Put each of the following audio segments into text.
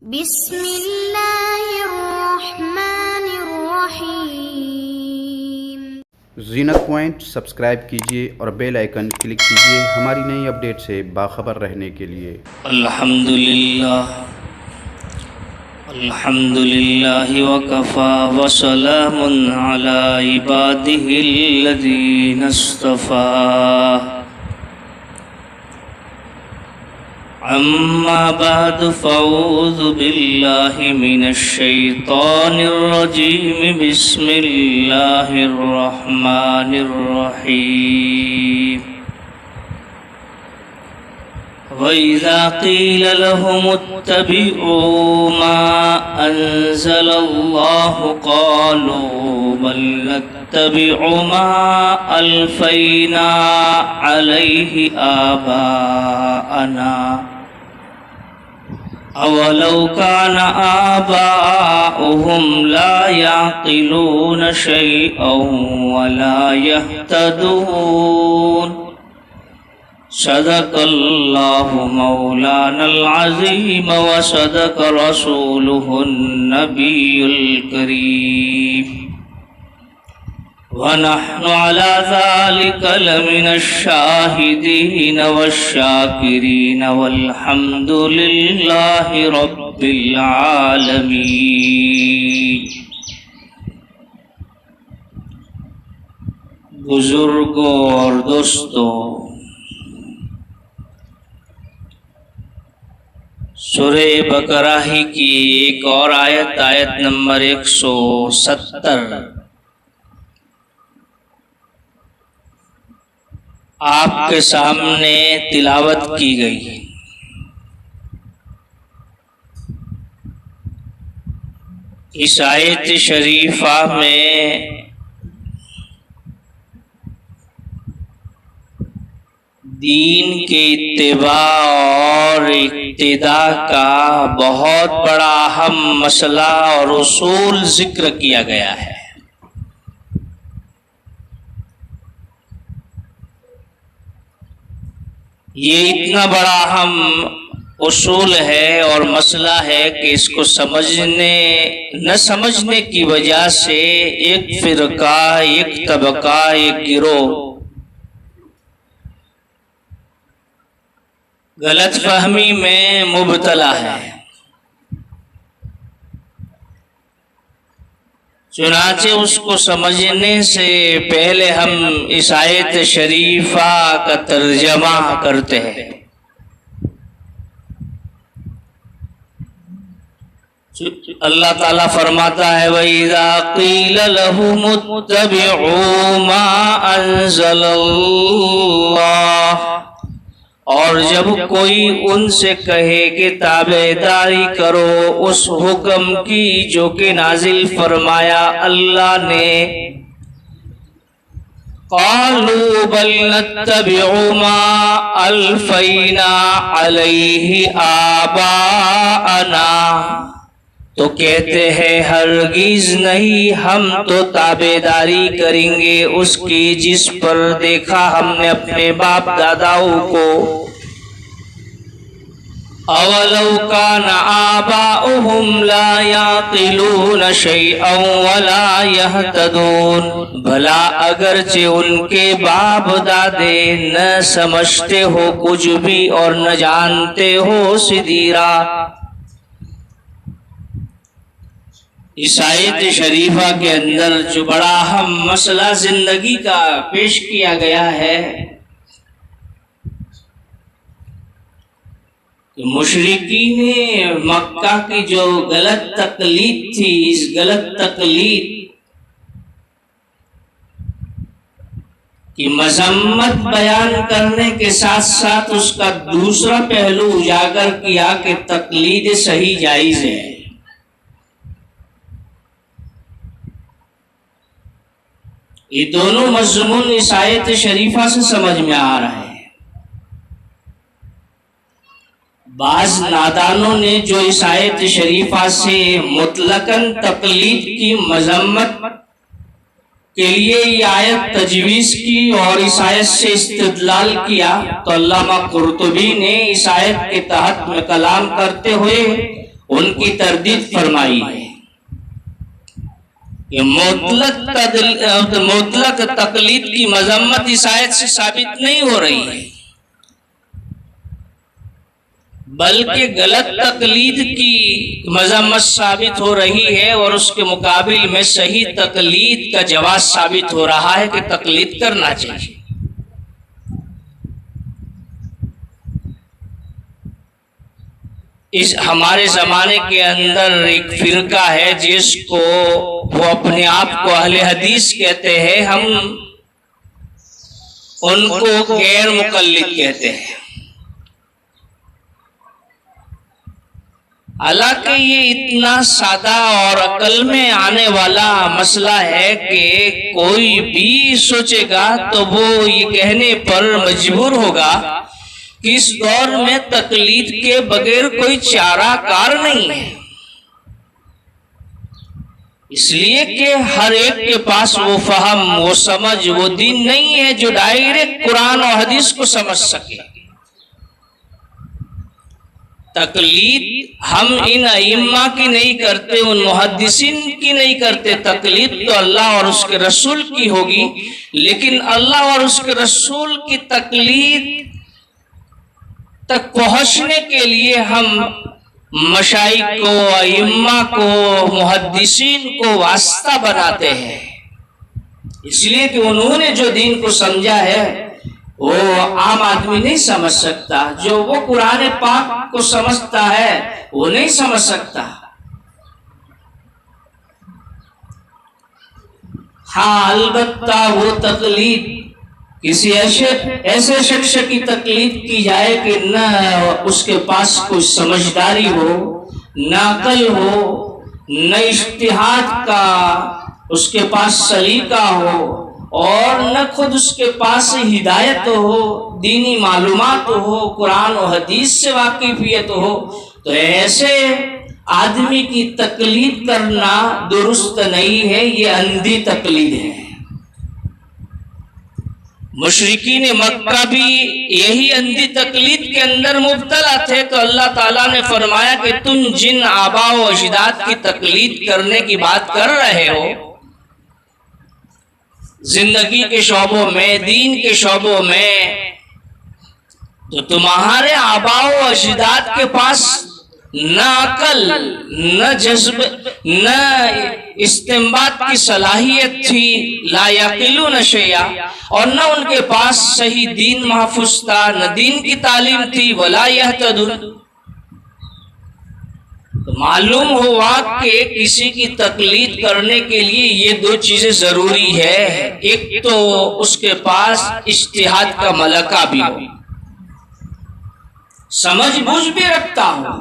بسم اللہ الرحمن الرحیم۔ زینت پوائنٹ سبسکرائب کیجیے اور بیل آئیکن کلک کیجیے ہماری نئی اپڈیٹ سے باخبر رہنے کے لیے۔ الحمدللہ وکفا وسلام علی عبادہ الذین اصطفیٰ، اما بعد فاعوذ باللہ من الشیطان الرجیم، بسم اللہ الرحمن الرحیم۔ وَإِذَا قِيلَ لَهُمُ اتَّبِعُوا مَا أَنزَلَ اللَّهُ قَالُوا بَلْ نَتَّبِعُ مَا أَلْفَيْنَا عَلَيْهِ آبَاءَنَا أَوَلَوْ كَانَ آبَاؤُهُمْ لَا يَعْقِلُونَ شَيْئًا وَلَا يَهْتَدُونَ۔ صدق اللہ مولانا العظیم وصدق رسولہ النبی الکریم، ونحن على ذلك لمن الشاہدین والشاکرین والحمد للہ رب العالمین۔ بزرگوں اور دوستوں، سورہ بقرہ ہی کی ایک اور آیت نمبر 170 آپ کے سامنے تلاوت کی گئی۔ اس آیت شریفہ میں دین کے اتباع اور اقتداء کا بہت بڑا اہم مسئلہ اور اصول ذکر کیا گیا ہے۔ یہ اتنا بڑا اہم اصول ہے اور مسئلہ ہے کہ اس کو نہ سمجھنے کی وجہ سے ایک فرقہ، ایک طبقہ، ایک گروہ غلط فہمی میں مبتلا ہے۔ چنانچہ اس کو سمجھنے سے پہلے ہم اس آیت شریفہ کا ترجمہ کرتے ہیں۔ اللہ تعالیٰ فرماتا ہے وَإِذَا قِيلَ لَهُمُ اتَّبِعُوا مَا أَنزَلَ اللَّهُ، اور جب کوئی ان سے کہے کہ تابعداری کرو اس حکم کی جو کہ نازل فرمایا اللہ نے، قالوا بل نتبع ما الفینا علیہ آباءنا، تو کہتے ہیں ہرگز نہیں، ہم تو تابعداری کریں گے اس کی جس پر دیکھا ہم نے اپنے باپ داداؤں کو۔ اولو کان آباؤہم لا یعقلون شیئا ولا یہتدون، بھلا اگرچہ ان کے باپ دادے نہ سمجھتے ہو کچھ بھی اور نہ جانتے ہو سیدھی راہ۔ اس آیت شریفہ کے اندر جو بڑا اہم مسئلہ زندگی کا پیش کیا گیا ہے کہ مشرکین مکہ کی جو غلط تقلید تھی، اس غلط تقلید کی مذمت بیان کرنے کے ساتھ ساتھ اس کا دوسرا پہلو اجاگر کیا کہ تقلید صحیح جائز ہے۔ یہ دونوں مضمون اس آیت شریفہ سے سمجھ میں آ رہے ہیں۔ بعض نادانوں نے جو اس آیت شریفہ سے مطلقاً تقلید کی مذمت کے لیے یہ آیت تجویز کی اور اس آیت سے استدلال کیا، تو علامہ قرطبی نے اس آیت کے تحت میں کلام کرتے ہوئے ان کی تردید فرمائی ہے کہ مطلق تقلید کی مذمت اس آیت سے ثابت نہیں ہو رہی ہے، بلکہ غلط تقلید کی مذمت ثابت ہو رہی ہے، اور اس کے مقابل میں صحیح تقلید کا جواز ثابت ہو رہا ہے کہ تقلید کرنا چاہیے۔ اس ہمارے زمانے کے اندر ایک فرقہ ہے جس کو وہ اپنے آپ کو اہل حدیث کہتے ہیں، ہم ان کو غیر مقلد کہتے ہیں۔ حالانکہ یہ اتنا سادہ اور عقل میں آنے والا مسئلہ ہے کہ کوئی بھی سوچے گا تو وہ یہ کہنے پر مجبور ہوگا کہ اس دور میں تقلید کے بغیر کوئی چارہ کار نہیں ہے، اس لیے کہ ہر ایک کے پاس وہ فہم، وہ سمجھ، وہ دین نہیں ہے جو ڈائریکٹ قرآن و حدیث کو سمجھ سکے۔ تقلید ہم ان ائمہ کی نہیں کرتے، ان محدثین کی نہیں کرتے، تقلید تو اللہ اور اس کے رسول کی ہوگی، لیکن اللہ اور اس کے رسول کی تقلید تک پہنچنے کے لیے ہم مشائخ کو، ائمہ کو، محدثین کو واسطہ بناتے ہیں، اس لیے کہ انہوں نے جو دین کو سمجھا ہے وہ عام آدمی نہیں سمجھ سکتا، جو وہ قرآن پاک کو سمجھتا ہے وہ نہیں سمجھ سکتا۔ ہاں البتہ وہ تقلید کسی ایسے شخص کی تقلید کی جائے کہ نہ اس کے پاس کوئی سمجھداری ہو، نہ عقل ہو، نہ اجتہاد کا اس کے پاس سلیقہ ہو، اور نہ خود اس کے پاس ہدایت ہو، دینی معلومات ہو، قرآن و حدیث سے واقفیت ہو، تو ایسے آدمی کی تقلید کرنا درست نہیں ہے، یہ اندھی تقلید ہے۔ مشرکین مکہ بھی یہی اندھی تقلید کے اندر مبتلا تھے، تو اللہ تعالیٰ نے فرمایا کہ تم جن آباء و اجداد کی تقلید کرنے کی بات کر رہے ہو، زندگی کے شعبوں میں، دین کے شعبوں میں، تو تمہارے آباء و اجداد کے پاس نہ عقل، نہ جذب، نہ استنباط کی صلاحیت تھی، لا یعقلون شیئا، اور نہ ان کے پاس صحیح دین محفوظ تھا، نہ دین کی تعلیم تھی، ولا یہتدون۔ تو معلوم ہوا کہ کسی کی تقلید کرنے کے لیے یہ دو چیزیں ضروری ہے، ایک تو اس کے پاس اجتہاد کا ملکہ بھی ہو، سمجھ بوجھ بھی رکھتا ہو،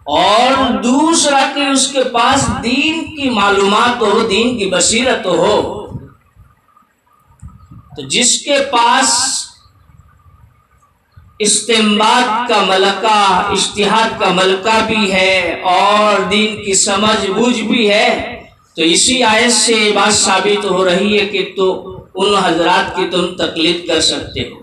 اور دوسرا کہ اس کے پاس دین کی معلومات ہو، دین کی بصیرت ہو۔ تو جس کے پاس استنباط کا ملکہ، اجتہاد کا ملکہ بھی ہے اور دین کی سمجھ بوجھ بھی ہے، تو اسی آیت سے بات ثابت ہو رہی ہے کہ تو ان حضرات کی تم تقلید کر سکتے ہو،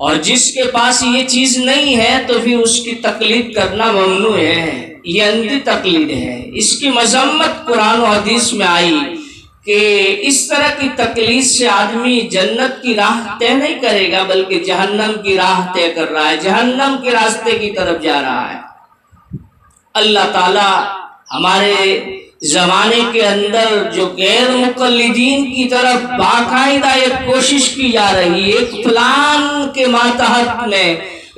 اور جس کے پاس یہ چیز نہیں ہے تو پھر اس کی تقلید کرنا ممنوع ہے، یہ اندھی تقلید ہے۔ اس کی مذمت قرآن و حدیث میں آئی کہ اس طرح کی تقلید سے آدمی جنت کی راہ طے نہیں کرے گا، بلکہ جہنم کی راہ طے کر رہا ہے، جہنم کے راستے کی طرف جا رہا ہے۔ اللہ تعالی ہمارے زمانے کے اندر جو غیر مقلدین کی طرف باقاعدہ ایک کوشش کی جا رہی ہے، ایک پلان کے ماتحت میں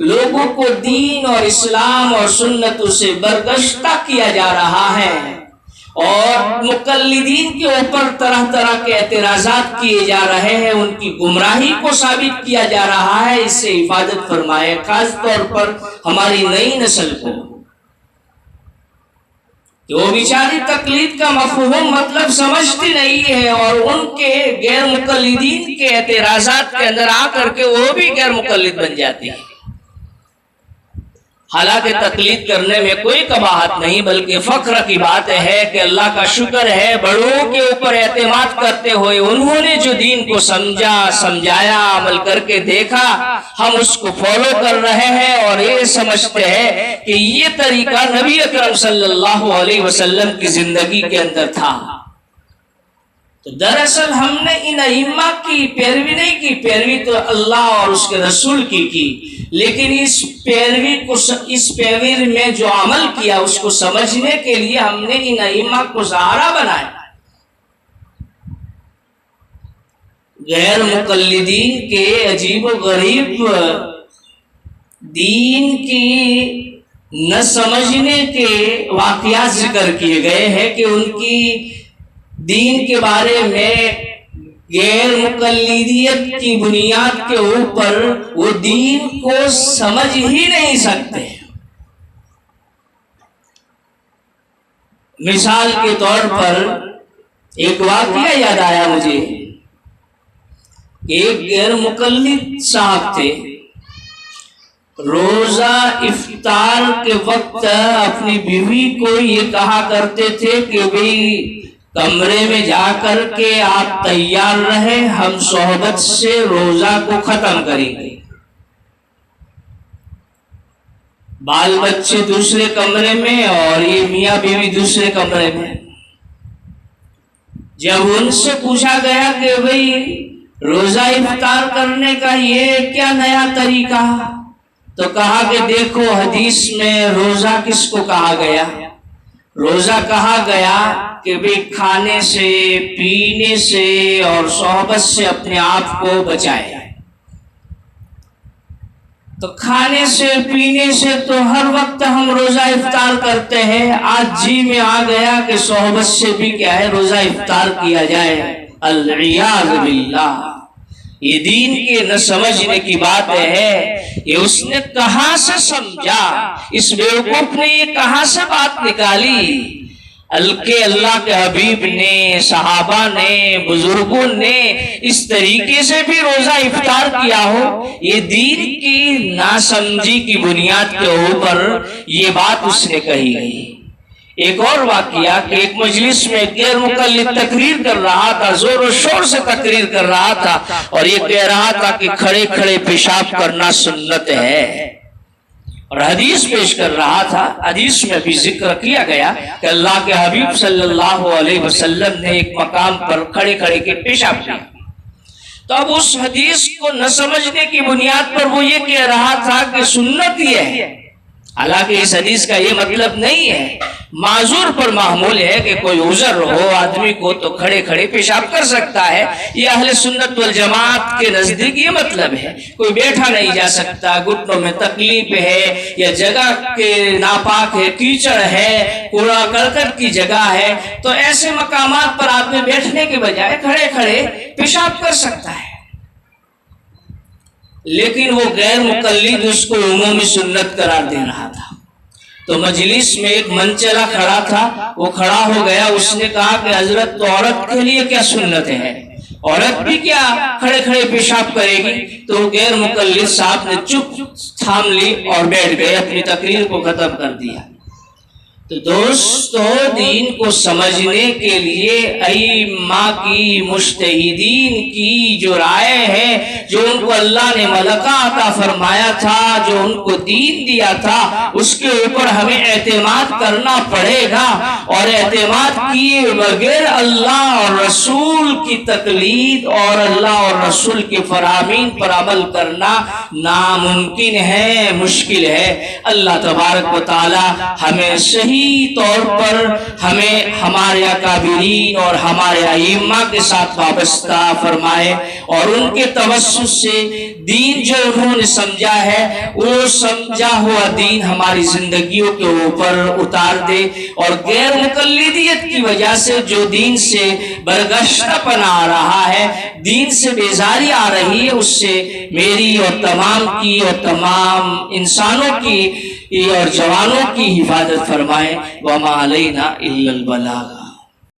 لوگوں کو دین اور اسلام اور سنتوں سے برگشتہ کیا جا رہا ہے، اور مقلدین کے اوپر طرح طرح کے اعتراضات کیے جا رہے ہیں، ان کی گمراہی کو ثابت کیا جا رہا ہے۔ اس سے حفاظت فرمائے، خاص طور پر ہماری نئی نسل کو، کہ وہ بیچاری تقلید کا مفہوم مطلب سمجھتی نہیں ہے، اور ان کے غیر مقلدین کے اعتراضات کے اندر آ کر کے وہ بھی غیر مقلد بن جاتی ہے۔ حالانکہ تقلید کرنے میں کوئی قباحت نہیں بلکہ فخر کی بات ہے کہ اللہ کا شکر ہے بڑوں کے اوپر اعتماد کرتے ہوئے انہوں نے جو دین کو سمجھا سمجھایا عمل کر کے دیکھا ہم اس کو فالو کر رہے ہیں اور یہ سمجھتے ہیں کہ یہ طریقہ نبی اکرم صلی اللہ علیہ وسلم کی زندگی کے اندر تھا۔ تو دراصل ہم نے ان ائمہ کی پیروی نہیں کی، پیروی تو اللہ اور اس کے رسول کی، لیکن اس پیروی میں جو عمل کیا اس کو سمجھنے کے لیے ہم نے ان ائمہ کو سہارا بنایا۔ غیر مقلدین کے عجیب و غریب دین کی نہ سمجھنے کے واقعات ذکر کیے گئے ہیں کہ ان کی دین کے بارے میں غیر مقلدیت کی بنیاد کے اوپر وہ دین کو سمجھ ہی نہیں سکتے۔ مثال کے طور پر ایک واقعہ یاد آیا مجھے، ایک غیر مقلد صاحب تھے، روزہ افطار کے وقت اپنی بیوی کو یہ کہا کرتے تھے کہ بھئی کمرے میں جا کر کے آپ تیار رہے، ہم صحبت سے روزہ کو ختم کریں گے۔ بال بچے دوسرے کمرے میں اور یہ میاں بیوی دوسرے کمرے میں۔ جب ان سے پوچھا گیا کہ بھئی روزہ افطار کرنے کا یہ کیا نیا طریقہ، تو کہا کہ دیکھو حدیث میں روزہ کس کو کہا گیا؟ روزہ کہا گیا کہ بھی کھانے سے پینے سے اور صحبت سے اپنے آپ کو بچائے۔ تو کھانے سے پینے سے تو ہر وقت ہم روزہ افطار کرتے ہیں، آج جی میں آ گیا کہ صحبت سے بھی کیا ہے روزہ افطار کیا جائے۔ العیاذ باللہ، یہ دین کے نہ سمجھنے کی بات ہے۔ یہ اس نے کہاں سے سمجھا، اس بیوقوف نے یہ کہاں سے بات نکالی؟ اللہ کے حبیب نے، صحابہ نے، بزرگوں نے اس طریقے سے بھی روزہ افطار کیا ہو؟ یہ دین کی ناسمجھی کی بنیاد کے اوپر یہ بات اس نے کہی گئی۔ ایک اور واقعہ کہ ایک مجلس میں غیر مقلد تقریر کر رہا تھا، زور و شور سے تقریر کر رہا تھا اور یہ کہہ رہا تھا کہ کھڑے کھڑے پیشاب کرنا سنت ہے، اور حدیث پیش کر رہا تھا۔ حدیث میں بھی ذکر کیا گیا کہ اللہ کے حبیب صلی اللہ علیہ وسلم نے ایک مقام پر کھڑے کھڑے کے پیشاب کیا۔ تو اب اس حدیث کو نہ سمجھنے کی بنیاد پر وہ یہ کہہ رہا تھا کہ سنت یہ ہے، حالانکہ اس حدیث کا یہ مطلب نہیں ہے۔ معذور پر معمول ہے کہ کوئی عذر ہو آدمی کو تو کھڑے کھڑے پیشاب کر سکتا ہے، یہ اہل سنت والجماعت کے نزدیک یہ مطلب ہے۔ کوئی بیٹھا نہیں جا سکتا، گھٹنوں میں تکلیف ہے یا جگہ کے ناپاک ہے، کیچڑ ہے، کوڑا کرکٹ کی جگہ ہے، تو ایسے مقامات پر آدمی بیٹھنے کے بجائے کھڑے کھڑے پیشاب کر سکتا ہے۔ لیکن وہ غیر مقلد اس کو عمومی سنت قرار دے رہا تھا۔ تو مجلس میں ایک منچلا کھڑا تھا، وہ کھڑا ہو گیا، اس نے کہا کہ حضرت تو عورت کے لیے کیا سنت ہے، عورت بھی کیا کھڑے کھڑے پیشاب کرے گی؟ تو غیر مقلد صاحب نے چپ تھام لی اور بیٹھ گئے، اپنی تقریر کو ختم کر دیا۔ تو دوستو، دین کو سمجھنے کے لیے ائمہ کی، مجتہدین کی جو رائے ہے، جو ان کو اللہ نے ملکہ عطا فرمایا تھا، جو ان کو دین دیا تھا، اس کے اوپر ہمیں اعتماد کرنا پڑے گا، اور اعتماد کیے بغیر اللہ اور رسول کی تقلید اور اللہ اور رسول کے فرامین پر عمل کرنا ناممکن ہے، مشکل ہے۔ اللہ تبارک و تعالی ہمیں صحیح طور پر ہمیں ہمارے اکابرین اور ہمارے ائمہ کے ساتھ وابستہ فرمائے، اور ان کے توسط سے دین جو انہوں نے سمجھا ہے وہ سمجھا ہوا دین ہماری زندگیوں کے اوپر اتار دے، اور غیر مقلدیت کی وجہ سے جو دین سے برگشتہ پنا آ رہا ہے، دین سے بیزاری آ رہی ہے، اس سے میری اور تمام کی اور تمام انسانوں کی اور جوانوں کی حفاظت فرمائے۔ وما علینا الا البلاغ۔